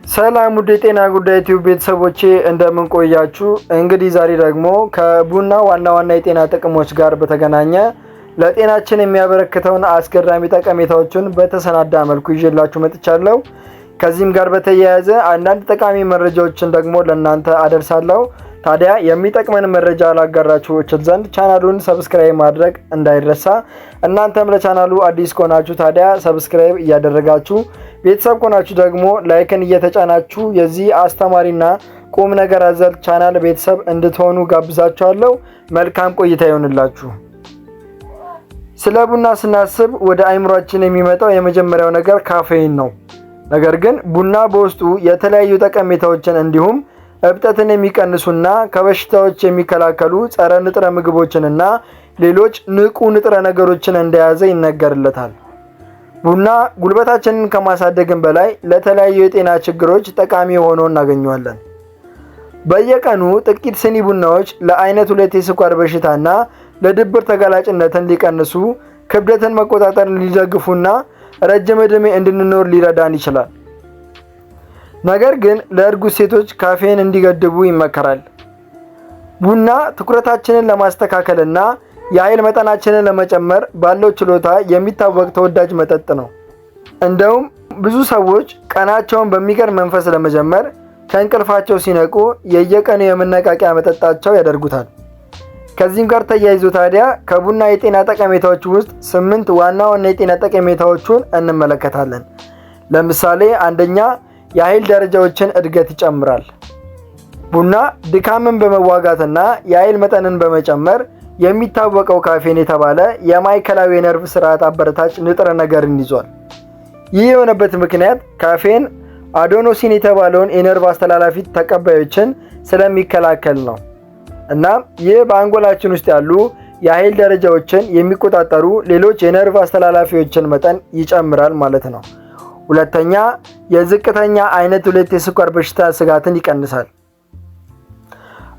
ሰላም ውድ የጤና ጉዳይ ቲዩብ ቤተሰቦቼ እንደምን ቆያችሁ? እንግዲህ ዛሬ ደግሞ ከቡና ዋና ዋና የጤና ጥቅሞች ጋር በተገናኘ ለጤናችን የሚያበረክተውን አስገራሚ ጠቀሜታዎችን በተሰናዳ መልኩ ይዤላችሁ መጥቻለሁ። ከዚህም ጋር በተያያዘ አንዳንድ ጠቃሚ መረጃዎችን ደግሞ ለእናንተ አደርሳለሁ። ታዲያ የሚጠቅመን መረጃ ላጋራችሁ እችል ዘንድ ቻናሉን ሰብስክራይብ ማድረግ እንዳይረሳ። እናንተም ለቻናሉ አዲስ ከሆናችሁ ታዲያ ሰብስክራይብ እያደረጋችሁ ቤተሰብ ከሆናችሁ ደግሞ ላይክን እየተጫናችሁ የዚህ አስተማሪና ቁም ነገር አዘል ቻናል ቤተሰብ እንድትሆኑ ጋብዛችኋለሁ። መልካም ቆይታ ይሆንላችሁ። ስለ ቡና ስናስብ ወደ አይምሮአችን የሚመጣው የመጀመሪያው ነገር ካፌን ነው። ነገር ግን ቡና በውስጡ የተለያዩ ጠቀሜታዎችን እንዲሁም እብጠትን የሚቀንሱና ከበሽታዎች የሚከላከሉ ጸረ ንጥረ ምግቦችንና ሌሎች ንቁ ንጥረ ነገሮችን እንደያዘ ይነገርለታል። ቡና ጉልበታችንን ከማሳደግም በላይ ለተለያዩ የጤና ችግሮች ጠቃሚ ሆኖ እናገኘዋለን። በየቀኑ ጥቂት ስኒ ቡናዎች ለአይነት 2 የስኳር በሽታና ለድብር ተጋላጭነትን ሊቀንሱ፣ ክብደትን መቆጣጠርን ሊደግፉና ረጅም ዕድሜ እንድንኖር ሊረዳን ይችላል። ነገር ግን ለእርጉዝ ሴቶች ካፌን እንዲገድቡ ይመከራል። ቡና ትኩረታችንን ለማስተካከልና የኃይል መጠናችንን ለመጨመር ባለው ችሎታ የሚታወቅ ተወዳጅ መጠጥ ነው። እንደውም ብዙ ሰዎች ቀናቸውን በሚገርም መንፈስ ለመጀመር ከእንቅልፋቸው ሲነቁ የየቀኑ የመነቃቂያ መጠጣቸው ያደርጉታል። ከዚህም ጋር ተያይዞ ታዲያ ከቡና የጤና ጠቀሜታዎች ውስጥ 8 ዋና ዋና የጤና ጠቀሜታዎቹን እንመለከታለን። ለምሳሌ አንደኛ፣ የኃይል ደረጃዎችን እድገት ይጨምራል። ቡና ድካምን በመዋጋትና የኃይል መጠንን በመጨመር የሚታወቀው ካፌን የተባለ የማዕከላዊ የነርቭ ስርዓት አበረታች ንጥረ ነገርን ይዟል። ይህ የሆነበት ምክንያት ካፌን አዶኖሲን የተባለውን የነርቭ አስተላላፊ ተቀባዮችን ስለሚከላከል ነው። እናም ይህ በአንጎላችን ውስጥ ያሉ የኃይል ደረጃዎችን የሚቆጣጠሩ ሌሎች የነርቭ አስተላላፊዎችን መጠን ይጨምራል ማለት ነው። ሁለተኛ፣ የዝቅተኛ አይነት 2 የስኳር በሽታ ስጋትን ይቀንሳል።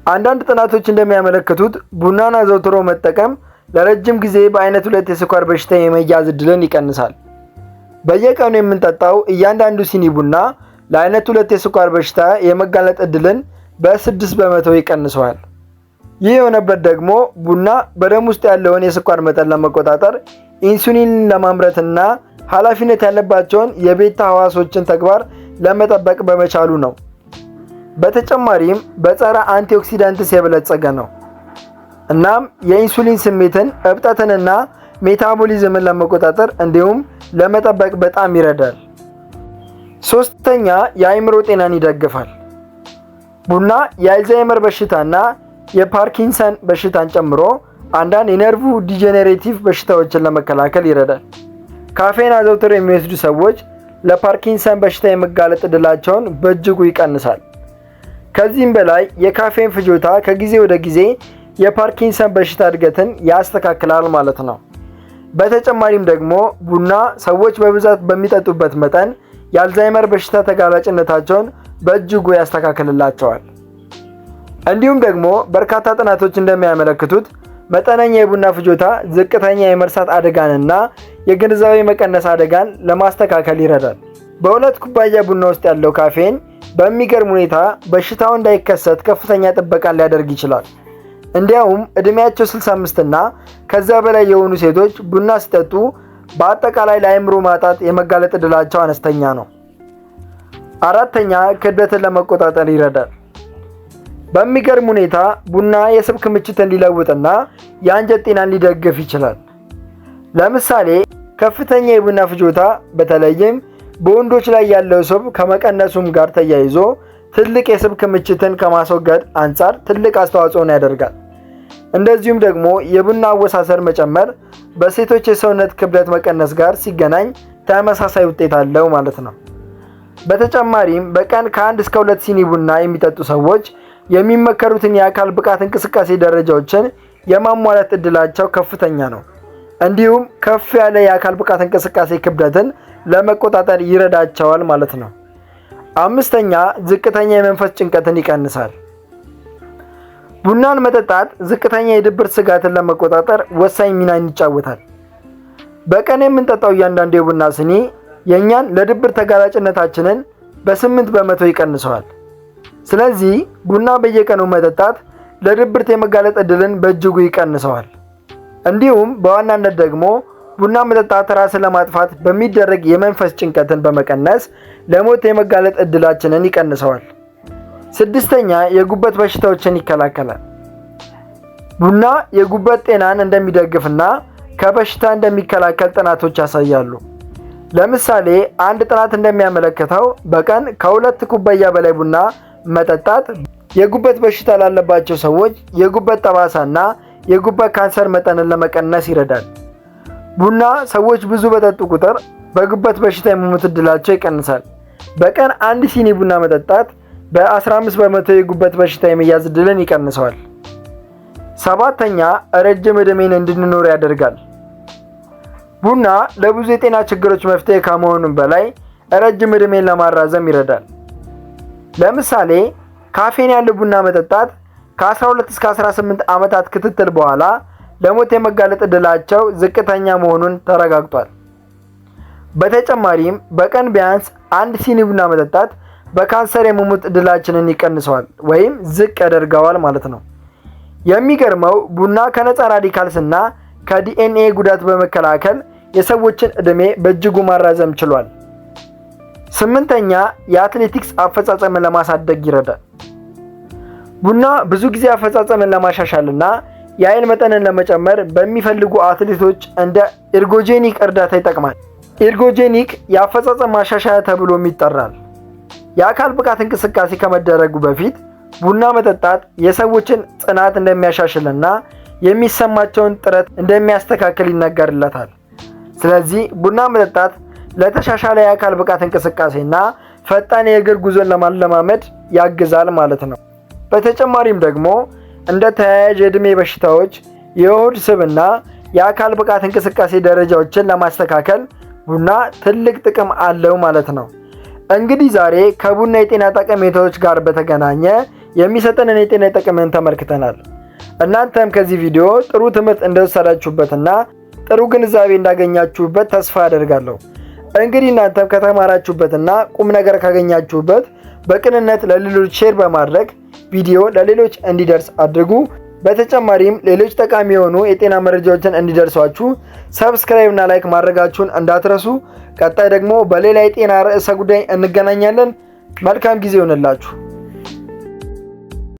አንዳንድ ጥናቶች እንደሚያመለክቱት ቡናን አዘውትሮ መጠቀም ለረጅም ጊዜ በአይነት 2 የስኳር በሽታ የመያዝ ዕድልን ይቀንሳል። በየቀኑ የምንጠጣው እያንዳንዱ ሲኒ ቡና ለአይነት 2 የስኳር በሽታ የመጋለጥ ዕድልን በ6 በመቶ ይቀንሰዋል። ይህ የሆነበት ደግሞ ቡና በደም ውስጥ ያለውን የስኳር መጠን ለመቆጣጠር ኢንሱሊን ለማምረትና ኃላፊነት ያለባቸውን የቤታ ህዋሶችን ተግባር ለመጠበቅ በመቻሉ ነው። በተጨማሪም በጸረ አንቲኦክሲዳንትስ የበለጸገ ነው። እናም የኢንሱሊን ስሜትን፣ እብጠትንና ሜታቦሊዝምን ለመቆጣጠር እንዲሁም ለመጠበቅ በጣም ይረዳል። ሶስተኛ፣ የአእምሮ ጤናን ይደግፋል። ቡና የአልዛይመር በሽታና የፓርኪንሰን በሽታን ጨምሮ አንዳንድ የነርቭ ዲጀነሬቲቭ በሽታዎችን ለመከላከል ይረዳል። ካፌን አዘውትረው የሚወስዱ ሰዎች ለፓርኪንሰን በሽታ የመጋለጥ ዕድላቸውን በእጅጉ ይቀንሳል። ከዚህም በላይ የካፌን ፍጆታ ከጊዜ ወደ ጊዜ የፓርኪንሰን በሽታ እድገትን ያስተካክላል ማለት ነው። በተጨማሪም ደግሞ ቡና ሰዎች በብዛት በሚጠጡበት መጠን የአልዛይመር በሽታ ተጋላጭነታቸውን በእጅጉ ያስተካክልላቸዋል። እንዲሁም ደግሞ በርካታ ጥናቶች እንደሚያመለክቱት መጠነኛ የቡና ፍጆታ ዝቅተኛ የመርሳት አደጋንና የግንዛቤ መቀነስ አደጋን ለማስተካከል ይረዳል። በ2 ኩባያ ቡና ውስጥ ያለው ካፌን በሚገርም ሁኔታ በሽታው እንዳይከሰት ከፍተኛ ጥበቃን ሊያደርግ ይችላል። እንዲያውም ዕድሜያቸው 65 እና ከዛ በላይ የሆኑ ሴቶች ቡና ሲጠጡ በአጠቃላይ ለአእምሮ ማጣት የመጋለጥ ዕድላቸው አነስተኛ ነው። አራተኛ፣ ክብደትን ለመቆጣጠር ይረዳል። በሚገርም ሁኔታ ቡና የስብ ክምችትን ሊለውጥና የአንጀት ጤናን ሊደግፍ ይችላል። ለምሳሌ ከፍተኛ የቡና ፍጆታ በተለይም በወንዶች ላይ ያለው ስብ ከመቀነሱም ጋር ተያይዞ ትልቅ የስብ ክምችትን ከማስወገድ አንጻር ትልቅ አስተዋጽኦን ያደርጋል። እንደዚሁም ደግሞ የቡና አወሳሰር መጨመር በሴቶች የሰውነት ክብደት መቀነስ ጋር ሲገናኝ ተመሳሳይ ውጤት አለው ማለት ነው። በተጨማሪም በቀን ከ1 እስከ 2 ሲኒ ቡና የሚጠጡ ሰዎች የሚመከሩትን የአካል ብቃት እንቅስቃሴ ደረጃዎችን የማሟላት ዕድላቸው ከፍተኛ ነው። እንዲሁም ከፍ ያለ የአካል ብቃት እንቅስቃሴ ክብደትን ለመቆጣጠር ይረዳቸዋል ማለት ነው። አምስተኛ፣ ዝቅተኛ የመንፈስ ጭንቀትን ይቀንሳል። ቡናን መጠጣት ዝቅተኛ የድብርት ስጋትን ለመቆጣጠር ወሳኝ ሚናን ይጫወታል። በቀን የምንጠጣው እያንዳንዱ የቡና ስኒ የእኛን ለድብርት ተጋላጭነታችንን በ8 በመቶ ይቀንሰዋል። ስለዚህ ቡና በየቀኑ መጠጣት ለድብርት የመጋለጥ ዕድልን በእጅጉ ይቀንሰዋል። እንዲሁም በዋናነት ደግሞ ቡና መጠጣት ራስን ለማጥፋት በሚደረግ የመንፈስ ጭንቀትን በመቀነስ ለሞት የመጋለጥ ዕድላችንን ይቀንሰዋል። 6ኛ የጉበት በሽታዎችን ይከላከላል። ቡና የጉበት ጤናን እንደሚደግፍና ከበሽታ እንደሚከላከል ጥናቶች ያሳያሉ። ለምሳሌ አንድ ጥናት እንደሚያመለክተው በቀን ከ2 ኩባያ በላይ ቡና መጠጣት የጉበት በሽታ ላለባቸው ሰዎች የጉበት ጠባሳና የጉበት ካንሰር መጠንን ለመቀነስ ይረዳል። ቡና ሰዎች ብዙ በጠጡ ቁጥር በጉበት በሽታ የመሞት ዕድላቸው ይቀንሳል። በቀን 1 ሲኒ ቡና መጠጣት በ15 በመቶ የጉበት በሽታ የመያዝ ዕድልን ይቀንሰዋል። 7ኛ ረጅም ዕድሜን እንድንኖር ያደርጋል። ቡና ለብዙ የጤና ችግሮች መፍትሄ ከመሆኑም በላይ ረጅም ዕድሜን ለማራዘም ይረዳል። ለምሳሌ ካፌን ያለው ቡና መጠጣት ከ12 እስከ 18 ዓመታት ክትትል በኋላ ለሞት የመጋለጥ ዕድላቸው ዝቅተኛ መሆኑን ተረጋግጧል። በተጨማሪም በቀን ቢያንስ 1 ሲኒ ቡና መጠጣት በካንሰር የመሞት ዕድላችንን ይቀንሰዋል ወይም ዝቅ ያደርገዋል ማለት ነው። የሚገርመው ቡና ከነፃ ራዲካልስና ከዲኤንኤ ጉዳት በመከላከል የሰዎችን ዕድሜ በእጅጉ ማራዘም ችሏል። 8ኛ የአትሌቲክስ አፈጻጸምን ለማሳደግ ይረዳል። ቡና ብዙ ጊዜ አፈጻጸምን ለማሻሻልና የኃይል መጠንን ለመጨመር በሚፈልጉ አትሌቶች እንደ ኤርጎጄኒክ እርዳታ ይጠቅማል። ኤርጎጄኒክ የአፈጻጸም ማሻሻያ ተብሎም ይጠራል። የአካል ብቃት እንቅስቃሴ ከመደረጉ በፊት ቡና መጠጣት የሰዎችን ጽናት እንደሚያሻሽልና የሚሰማቸውን ጥረት እንደሚያስተካክል ይነገርለታል። ስለዚህ ቡና መጠጣት ለተሻሻለ የአካል ብቃት እንቅስቃሴና ፈጣን የእግር ጉዞን ለማለማመድ ያግዛል ማለት ነው። በተጨማሪም ደግሞ እንደ ተያያዥ የዕድሜ በሽታዎች፣ የሆድ ስብና የአካል ብቃት እንቅስቃሴ ደረጃዎችን ለማስተካከል ቡና ትልቅ ጥቅም አለው ማለት ነው። እንግዲህ ዛሬ ከቡና የጤና ጠቀሜታዎች ጋር በተገናኘ የሚሰጠንን የጤና ጥቅምን ተመልክተናል። እናንተም ከዚህ ቪዲዮ ጥሩ ትምህርት እንደወሰዳችሁበትና ጥሩ ግንዛቤ እንዳገኛችሁበት ተስፋ አደርጋለሁ። እንግዲህ እናንተም ከተማራችሁበትና ቁም ነገር ካገኛችሁበት በቅንነት ለሌሎች ሼር በማድረግ ቪዲዮ ለሌሎች እንዲደርስ አድርጉ። በተጨማሪም ሌሎች ጠቃሚ የሆኑ የጤና መረጃዎችን እንዲደርሷችሁ ሰብስክራይብ እና ላይክ ማድረጋችሁን እንዳትረሱ። ቀጣይ ደግሞ በሌላ የጤና ርዕሰ ጉዳይ እንገናኛለን። መልካም ጊዜ ይሆንላችሁ።